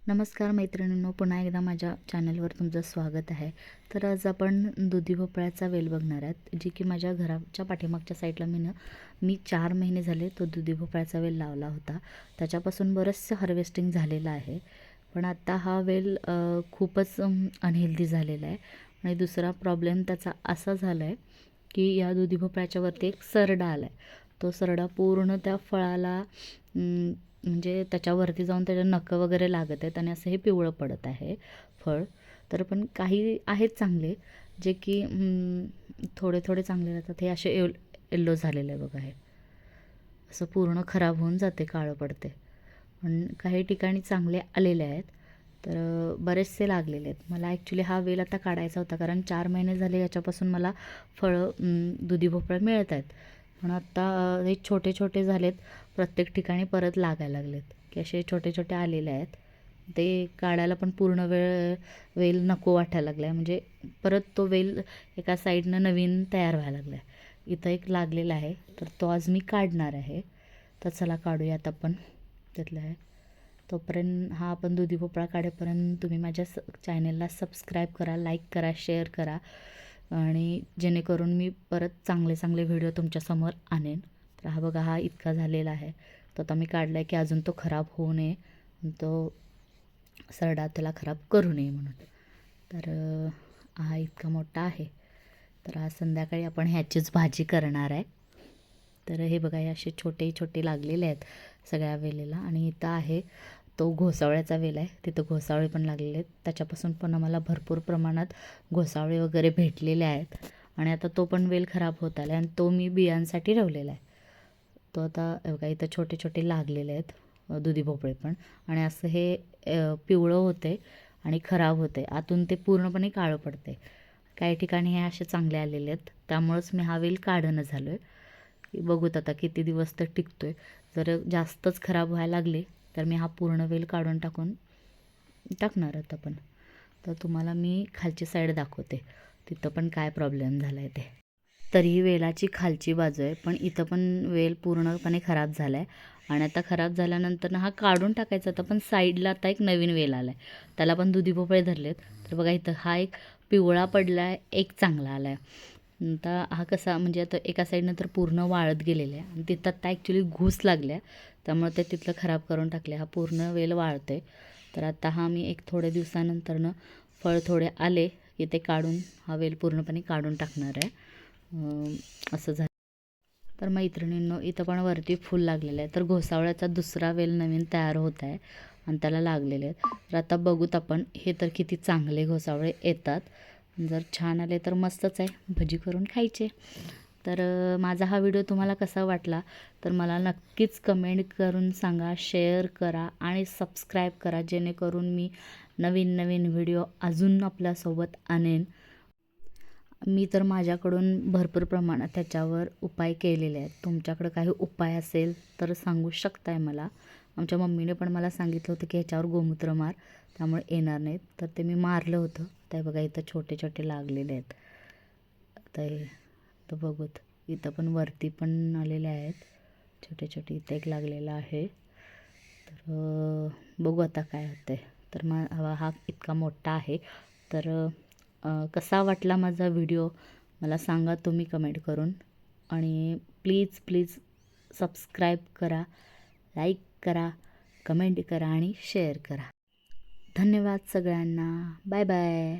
नमस्कार मैत्रिणींनो, पुन्हा एकदा माझ्या चॅनलवर तुमचं स्वागत आहे. तर आज आपण दुधी भोपळ्याचा वेल बघणार आहेत, जी की माझ्या घराच्या पाठीमागच्या साईडला मी 4 महिने झाले तो दुधी भोपळ्याचा वेल लावला होता. त्याच्यापासून बरंचसं हार्वेस्टिंग झालेलं आहे. पण आता हा वेल खूपच अनहेल्दी झालेला आहे. आणि दुसरा प्रॉब्लेम त्याचा असा झाला आहे की या दुधी भोपळ्याच्या वरती एक सरडा आला आहे. तो सरडा पूर्ण त्या फळाला म्हणजे त्याच्यावरती जाऊन त्याच्या नखं वगैरे लागत आहेत आणि असं हे पिवळं पडत आहे फळ. तर पण काही आहेत चांगले, जे की थोडे थोडे चांगले राहतात. हे असे येल्लो झालेलं आहे बघा. हे असं पूर्ण खराब होऊन जाते, काळं पडते. पण काही ठिकाणी चांगले आलेले आहेत. तर बरेचसे लागलेले आहेत. मला ॲक्च्युली हा वेल आता काढायचा होता, कारण 4 महिने झाले याच्यापासून मला फळं दुधी भोपळा मिळत आहेत. पण आत्ता हे छोटे छोटे झालेत, प्रत्येक ठिकाणी परत लागायला लागलेत, की असे छोटे छोटे आलेले आहेत. ते काढायला पण पूर्ण वेल नको वाटायला लागला आहे. म्हणजे परत तो वेल एका साईडनं नवीन तयार व्हायला लागला आहे. इथं एक लागलेला आहे, तर तो आज मी काढणार आहे. तर चला काढूयात आपण त्यातलं आहे. तोपर्यंत हा आपण दुधी भोपळा काढेपर्यंत तुम्ही माझ्या चॅनलला सबस्क्राईब करा, लाईक करा, शेअर करा, आणि जेणेकरून मी परत चांगले चांगले व्हिडिओ तुमच्यासमोर आणेन. तर हा बघा, हा इतका झालेला आहे. तो आता मी काढला आहे की अजून तो खराब होऊ नये, तो सरडा त्याला खराब करू नये म्हणून. तर हा इतका मोठा आहे. तर आज संध्याकाळी आपण ह्याचीच भाजी करणार आहे. तर हे बघा, हे असे छोटे छोटे लागलेले आहेत सगळ्या वेलेला. आणि इथं आहे तो घोसावळ्याचा वेल आहे, तिथं घोसावळे पण लागलेले आहेत. त्याच्यापासून पण आम्हाला भरपूर प्रमाणात घोसावळे वगैरे भेटलेले आहेत. आणि आता तो पण वेल खराब होत आला आहे, आणि तो मी बियांसाठी ठेवलेला आहे. तो आता बघा, इथं छोटे छोटे लागलेले आहेत दुधी भोपळे पण. आणि असं हे पिवळं होते आणि खराब होते, आतून ते पूर्णपणे काळं पडते. काही ठिकाणी हे असे चांगले आलेले आहेत, त्यामुळंच मी हा वेल काढणं झालो आहे. की बघूत आता किती दिवस तर टिकतो आहे. जर जास्तच खराब व्हायला लागले तर मी हा पूर्ण वेल काढून टाकणार आता पण. तर तुम्हाला मी खालची साईड दाखवते, तिथं पण काय प्रॉब्लेम झाला आहे ते. तर ही वेलाची खालची बाजू आहे, पण इथं पण वेल पूर्णपणे खराब झाला आहे. आणि आता खराब झाल्यानंतर हा काढून टाकायचा होता, पण साईडला आता एक नवीन वेल आला आहे, त्याला पण दुधी भोपळे धरलेत. तर बघा, इथं हा एक पिवळा पडला आहे, एक चांगला आला आहे. आता हा कसा, म्हणजे आता एका साईडनं तर पूर्ण वाळत गेलेलं आहे, आणि तिथं आता ॲक्च्युली घूस लागल्या, त्यामुळे ते तिथलं खराब करून टाकले. हा पूर्ण वेल वाळतो आहे. तर आता हा मी एक थोड्या दिवसानंतरनं फळ थोडे आले की ते काढून हा वेल पूर्णपणे काढून टाकणार आहे. असं झालं. तर मैत्रिणींनो, इथं पण वरती फूल लागलेलं आहे. तर घोसावळ्याचा दुसरा वेल नवीन तयार होत आहे आणि त्याला लागलेले आहेत. तर आता बघूत आपण, हे तर किती चांगले घोसावळे येतात. जर छान आले तर मस्तच आहे, भजी करून खायचे. तर माझा हा व्हिडिओ तुम्हाला कसा वाटला तर मला नक्कीच कमेंट करून सांगा, शेअर करा आणि सबस्क्राईब करा, जेणेकरून मी नवीन नवीन व्हिडिओ अजून आपल्यासोबत आणेन. मी तर माझ्याकडून भरपूर प्रमाणात त्याच्यावर उपाय केलेले आहेत. तुमच्याकडं काही उपाय असेल तर सांगू शकताय मला. आमच्या मम्मीने पण मला सांगितलं होतं की ह्याच्यावर गोमूत्र मार, त्यामुळे येणार नाहीत. तर ते मी मारलं होतं. ते बघा, इथं छोटे छोटे लागलेले आहेत. तर बघूत, इथं पण वरती पण आलेले आहेत छोटे छोटे. इथं एक लागलेला आहे. तर बघू आता काय होतं आहे. तर हा इतका मोठा आहे. तर कसा वाटला माझा व्हिडिओ मला सांगा तुम्ही कमेंट करून. आणि प्लीज प्लीज सबस्क्राईब करा, लाईक करा, कमेंट करा आणि शेअर करा. धन्यवाद सगळ्यांना. Bye bye.